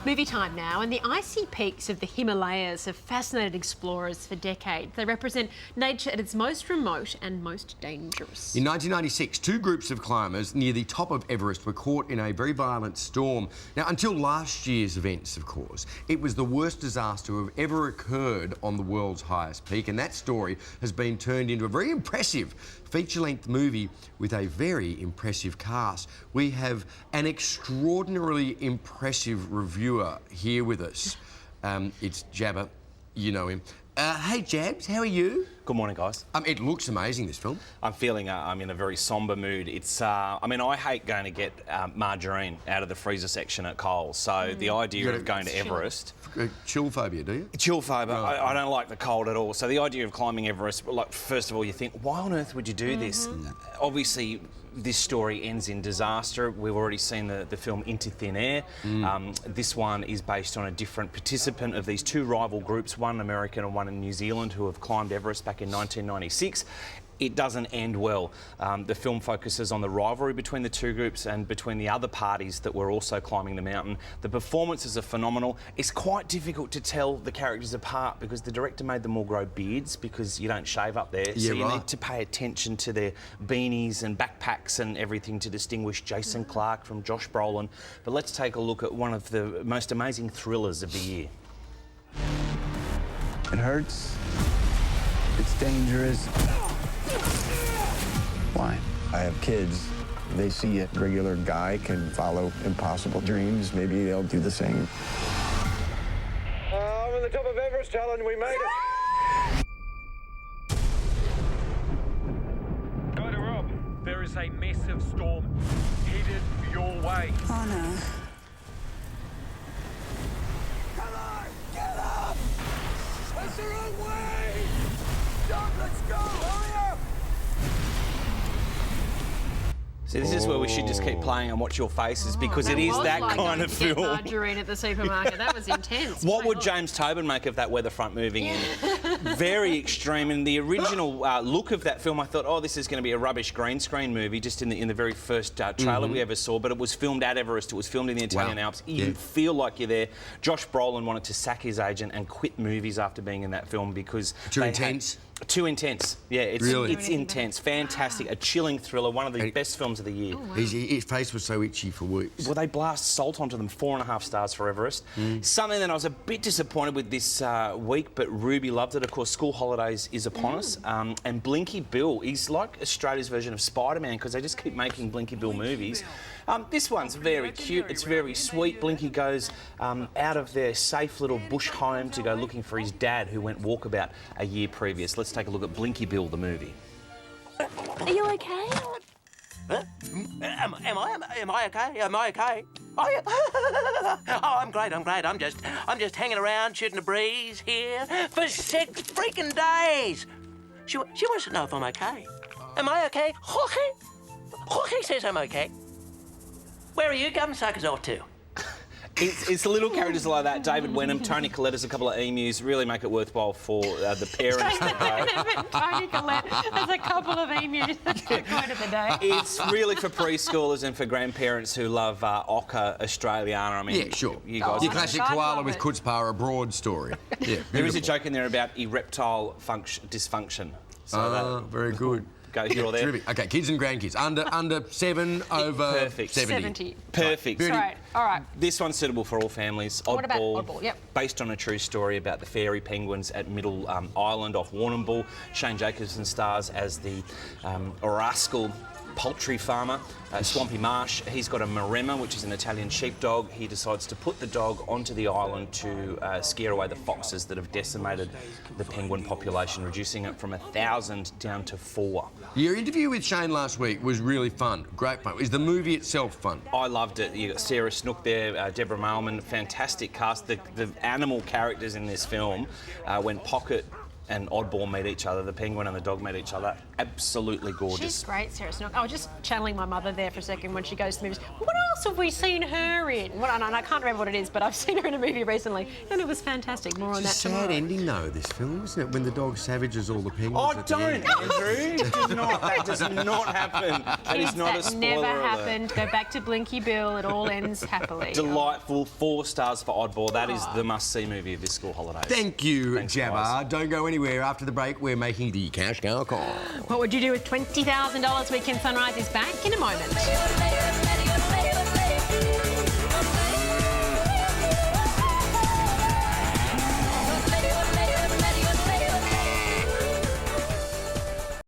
Movie time now, and the icy peaks of the Himalayas have fascinated explorers for decades. They represent nature at its most remote and most dangerous. In 1996, two groups of climbers near the top of Everest were caught in a very violent storm. Now, until last year's events, of course, it was the worst disaster to have ever occurred on the world's highest peak, and that story has been turned into a very impressive feature-length movie with a very impressive cast. We have an extraordinarily impressive reviewer here with us. It's Jabba. You know him. Hey, Jabs, how are you? Good morning, guys. It looks amazing, this film. I'm feeling I'm in a very sombre mood. It's, I mean, I hate going to get margarine out of the freezer section at Coles. So the idea of going to Everest... Chill phobia, do you? Chill phobia. Oh. I don't like the cold at all. So the idea of climbing Everest, like, first of all, you think, why on earth would you do this? Obviously, this story ends in disaster. We've already seen the film Into Thin Air. This one is based on a different participant of these two rival groups, one American and one in New Zealand, who have climbed Everest back in 1996. It doesn't end well. The film focuses on the rivalry between the two groups and between the other parties that were also climbing the mountain. The performances are phenomenal. It's quite difficult to tell the characters apart because the director made them all grow beards because you don't shave up there. Yeah, so you right. need to pay attention to their beanies and backpacks and everything to distinguish Jason Clarke from Josh Brolin. But let's take a look at one of the most amazing thrillers of the year. It hurts. It's dangerous. Why? I have kids. They see a regular guy can follow impossible dreams. Maybe they'll do the same. I'm on the top of Everest, Alan. We made it. Go to Rob. There is a massive storm headed your way. Oh no. Come on, get up! That's the wrong way! Doc, let's go! Hurry up! See, this is where we should just keep playing and watch your faces because it is that kind of film. Margarine at the supermarket. That was intense. What would James Tobin make of that weatherfront moving in? Very extreme. And the original look of that film, I thought, oh, this is going to be a rubbish green screen movie, just in the very first trailer we ever saw. But it was filmed at Everest. It was filmed in the Italian Alps. You feel like you're there. Josh Brolin wanted to sack his agent and quit movies after being in that film because Too intense? Too intense. Yeah, it's Really? it's intense. Fantastic. A chilling thriller. One of the best films of the year. Oh, wow. His face was so itchy for weeks. Well, they blast salt onto them, 4.5 stars for Everest. Something that I was a bit disappointed with this week, but Ruby loved it. Of course, school holidays is upon us. And Blinky Bill, he's like Australia's version of Spider-Man because they just keep making Blinky Bill movies. This one's very cute. It's very sweet. Blinky goes out of their safe little bush home to go looking for his dad, who went walkabout a year previous. Let's take a look at Blinky Bill, the movie. Are you okay? Huh? Am I okay? Am I okay? Oh, I'm great. I'm just hanging around, shooting a breeze here for 6 freaking days. She wants to know if I'm okay. Am I okay? Jorge says I'm okay. Where are you gum suckers off to? It's little characters like that. David Wenham, Tony Collette's a couple of emus. Really make it worthwhile for the parents to go. Tony Collette has a couple of emus. That's the quote of the day. It's really for preschoolers and for grandparents who love Ocker Australiana. I mean, Yeah, sure. You guys. Your classic I koala love with it. Kutzpah abroad story. Yeah, There is a beautiful. joke in there about erectile dysfunction. So Very good. go here or there. Terrific. Okay, kids and grandkids. Under 7, over Perfect. 70. Perfect. All right, all right. This one's suitable for all families. What about Oddball? Yep. Based on a true story about the fairy penguins at Middle Island off Warrnambool. Shane Jacobson stars as the rascal poultry farmer, Swampy Marsh. He's got a Maremma, which is an Italian sheepdog. He decides to put the dog onto the island to scare away the foxes that have decimated the penguin population, reducing it from 1,000 down to 4. Your interview with Shane last week was really fun. Great fun. Is the movie itself fun? I loved it. You got Sarah Snook there, Deborah Mailman, fantastic cast. The animal characters in this film, when Pocket and Oddball meet each other, the penguin and the dog meet each other. Absolutely gorgeous. She's great, Sarah Snook. I was just channeling my mother there for a second when she goes to the movies. What else have we seen her in? Well, and I can't remember what it is, but I've seen her in a movie recently, and it was fantastic. More on that It's a tomorrow. sad ending, though, this film, isn't it? When the dog savages all the penguins. Oh, at the don't, end. Andrew! That does not happen. That is Kids, not a that spoiler never alert. happened. Go back to Blinky Bill. It all ends happily. Delightful, 4 stars for Oddball. That is the must-see movie of this school holidays. Thank you, Thanks, Jabba. guys. Don't go anywhere. After the break, we're making the cash cow call. What would you do with $20,000? Weekend Sunrise is back in a moment.